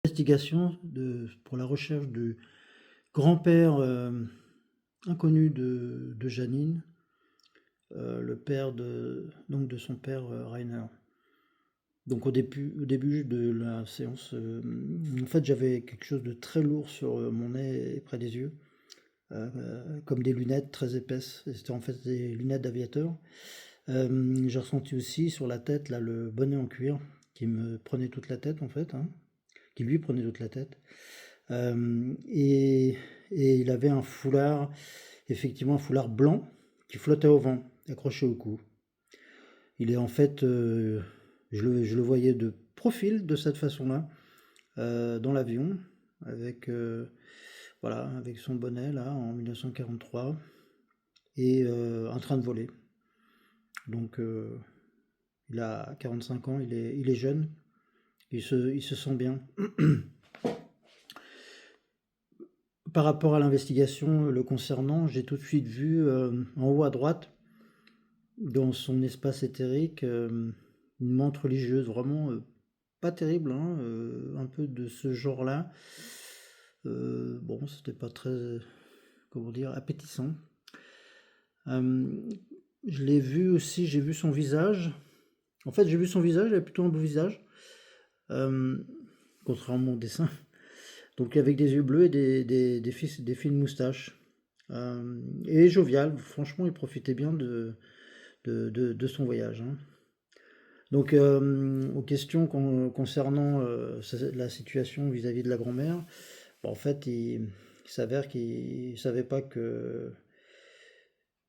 Investigation pour la recherche du grand-père inconnu de Janine, le père de son père Rainer. Donc au début de la séance, en fait j'avais quelque chose de très lourd sur mon nez et près des yeux, comme des lunettes très épaisses. C'était en fait des lunettes d'aviateur. J'ai ressenti aussi sur la tête là, le bonnet en cuir qui me prenait toute la tête en fait, hein, qui lui prenait toute la tête. Et il avait un foulard, effectivement un foulard blanc qui flottait au vent, accroché au cou. Il est en fait, je le voyais de profil de cette façon-là, dans l'avion, avec, voilà, avec son bonnet là en 1943 et en train de voler. Donc il a 45 ans, il est jeune, il se sent bien. Par rapport à l'investigation le concernant, j'ai tout de suite vu en haut à droite, dans son espace éthérique, une montre religieuse, vraiment pas terrible, hein, un peu de ce genre-là. Bon, c'était pas très, comment dire, appétissant. Je l'ai vu aussi, j'ai vu son visage. En fait, j'ai vu son visage, il avait plutôt un beau visage, euh, contrairement au dessin. Donc avec des yeux bleus et des fines moustaches. Et jovial, franchement, il profitait bien de son voyage, hein. Donc, aux questions concernant la situation vis-à-vis de la grand-mère, bon, en fait, il s'avère qu'il ne savait pas que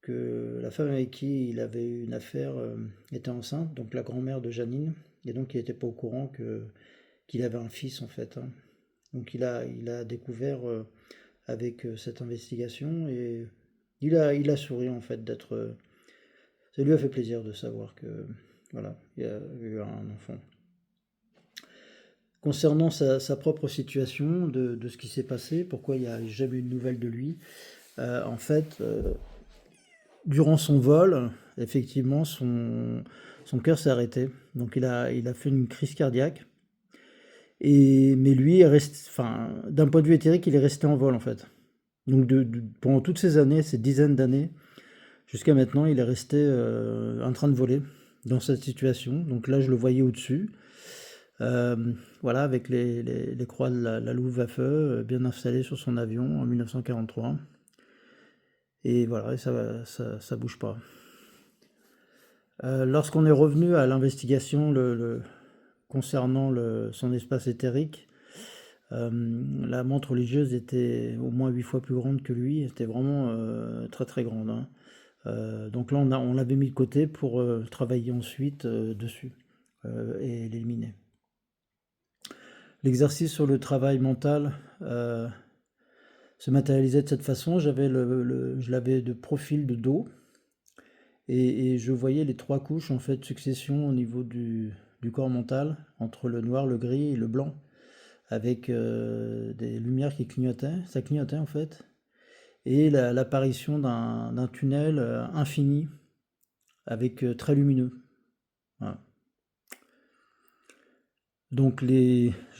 la femme avec qui il avait eu une affaire était enceinte, donc la grand-mère de Janine, et donc il n'était pas au courant qu'il avait un fils, en fait, hein. Donc, il a découvert avec cette investigation et il a souri, en fait, d'être. Ça lui a fait plaisir de savoir que, voilà, il y a eu un enfant. Concernant sa propre situation, de ce qui s'est passé, pourquoi il n'y a jamais eu de nouvelles de lui, en fait, durant son vol, effectivement, son cœur s'est arrêté. Donc il a fait une crise cardiaque. Mais lui, enfin, d'un point de vue éthérique, il est resté en vol, en fait. Donc pendant toutes ces années, ces dizaines d'années, jusqu'à maintenant, il est resté en train de voler dans cette situation. Donc là, je le voyais au-dessus. Voilà, avec les croix de la Luftwaffe bien installées sur son avion en 1943. Et voilà, et ça bouge pas. Lorsqu'on est revenu à l'investigation concernant son espace éthérique, la montre religieuse était au moins 8 fois plus grande que lui. C'était vraiment très très grande, hein. Donc là, on l'avait mis de côté pour travailler ensuite dessus et l'éliminer. L'exercice sur le travail mental se matérialisait de cette façon. Je l'avais de profil de dos et je voyais les trois couches en fait succession au niveau du corps mental entre le noir, le gris et le blanc avec des lumières qui clignotaient. Ça clignotait en fait et l'apparition d'un tunnel infini avec très lumineux. Voilà. Donc je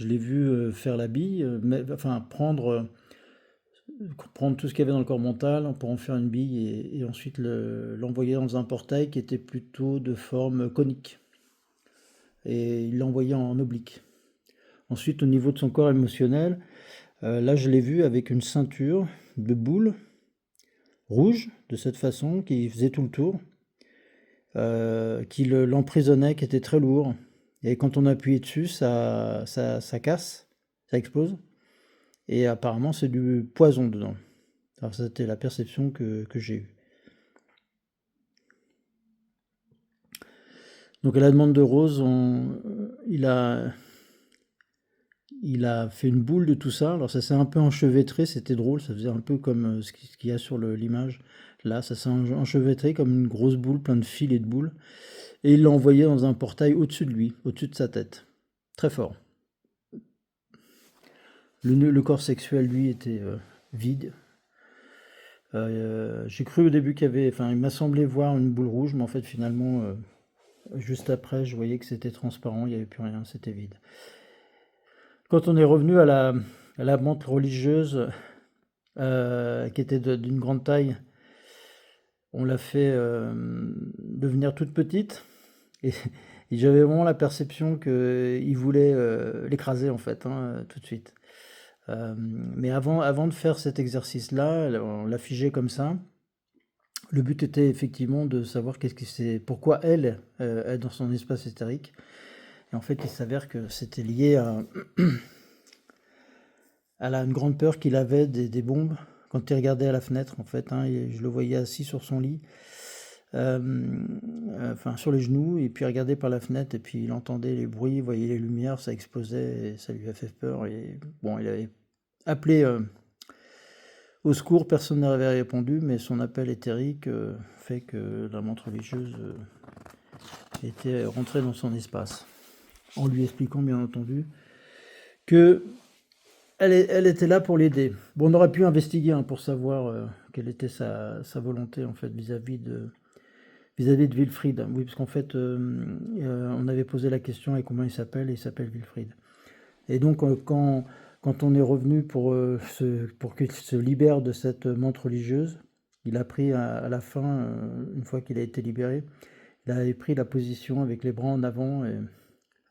l'ai vu faire la bille, enfin prendre tout ce qu'il y avait dans le corps mental pour en faire une bille et ensuite l'envoyer dans un portail qui était plutôt de forme conique. Et il l'envoyait en oblique. Ensuite, au niveau de son corps émotionnel, là je l'ai vu avec une ceinture de boules rouges de cette façon qui faisait tout le tour, qui l'emprisonnait, qui était très lourd. Et quand on appuyait dessus, ça casse, ça explose. Et apparemment, c'est du poison dedans. Alors, c'était la perception que j'ai eue. Donc, à la demande de Rose, il a fait une boule de tout ça. Alors, ça s'est un peu enchevêtré, c'était drôle. Ça faisait un peu comme ce qu'il y a sur l'image. Là, ça s'est enchevêtré comme une grosse boule, plein de fils et de boules. Et il l'a envoyé dans un portail au-dessus de lui, au-dessus de sa tête. Très fort. Le corps sexuel, lui, était vide. J'ai cru au début qu'il y avait... Enfin, il m'a semblé voir une boule rouge, mais en fait, finalement, juste après, je voyais que c'était transparent, il n'y avait plus rien, c'était vide. Quand on est revenu à la menthe religieuse, qui était d'une grande taille, on l'a fait devenir toute petite. Et, et j'avais vraiment la perception qu'il voulait l'écraser en fait, hein, tout de suite. Mais avant de faire cet exercice-là, on l'a figé comme ça. Le but était effectivement de savoir pourquoi elle est dans son espace éthérique. Et en fait, il s'avère que c'était lié à une grande peur qu'il avait des bombes quand il regardait à la fenêtre, en fait. Hein, et je le voyais assis sur son lit, enfin sur les genoux, et puis il regardait par la fenêtre, et puis il entendait les bruits, il voyait les lumières, ça explosait, et ça lui a fait peur. Et bon, il avait appelé au secours, personne n'avait répondu, mais son appel éthérique fait que la menthe religieuse était rentrée dans son espace, en lui expliquant bien entendu que elle était là pour l'aider. Bon, on aurait pu investiguer hein, pour savoir quelle était sa volonté en fait vis-à-vis de Wilfried. Oui, parce qu'en fait, on avait posé la question et comment il s'appelle Wilfried. Et donc, quand on est revenu pour qu'il se libère de cette menthe religieuse, il a pris à la fin, une fois qu'il a été libéré, il avait pris la position avec les bras en avant, et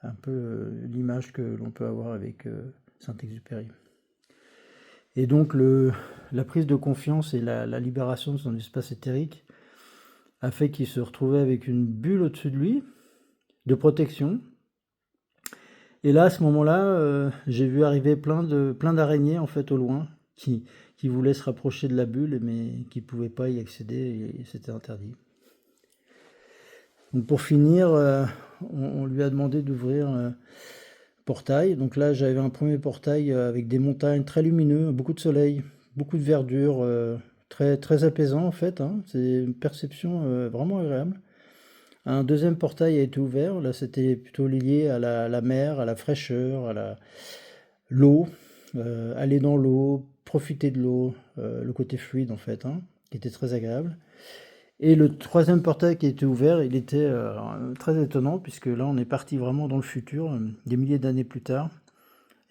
un peu l'image que l'on peut avoir avec Saint-Exupéry. Et donc la prise de confiance et la libération de son espace éthérique a fait qu'il se retrouvait avec une bulle au-dessus de lui, de protection. Et là, à ce moment-là, j'ai vu arriver plein d'araignées en fait au loin, qui voulaient se rapprocher de la bulle, mais qui ne pouvaient pas y accéder, et c'était interdit. Donc pour finir, on lui a demandé d'ouvrir portail. Donc là, j'avais un premier portail avec des montagnes très lumineux, beaucoup de soleil, beaucoup de verdure, très, très apaisant en fait. Hein. C'est une perception vraiment agréable. Un deuxième portail a été ouvert. Là, c'était plutôt lié à la mer, à la fraîcheur, à l'eau, aller dans l'eau, profiter de l'eau, le côté fluide en fait, hein, qui était très agréable. Et le troisième portail qui a été ouvert, il était très étonnant, puisque là, on est parti vraiment dans le futur, des milliers d'années plus tard.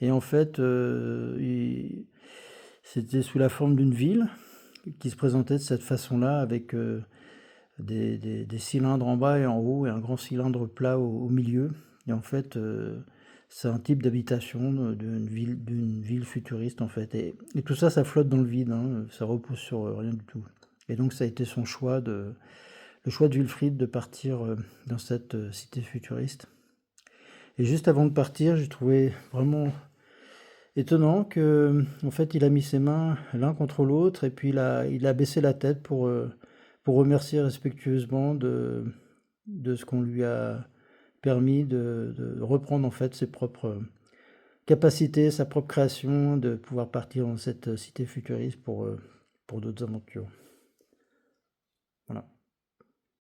Et en fait, c'était sous la forme d'une ville qui se présentait de cette façon-là, avec des cylindres en bas et en haut, et un grand cylindre plat au milieu. Et en fait, c'est un type d'habitation d'une ville futuriste, en fait. Et tout ça, ça flotte dans le vide, hein, ça repose sur rien du tout. Et donc ça a été le choix de Wilfried de partir dans cette cité futuriste. Et juste avant de partir, j'ai trouvé vraiment étonnant que, en fait, il a mis ses mains l'un contre l'autre, et puis il a baissé la tête pour remercier respectueusement de ce qu'on lui a permis de reprendre en fait ses propres capacités, sa propre création, de pouvoir partir dans cette cité futuriste pour d'autres aventures.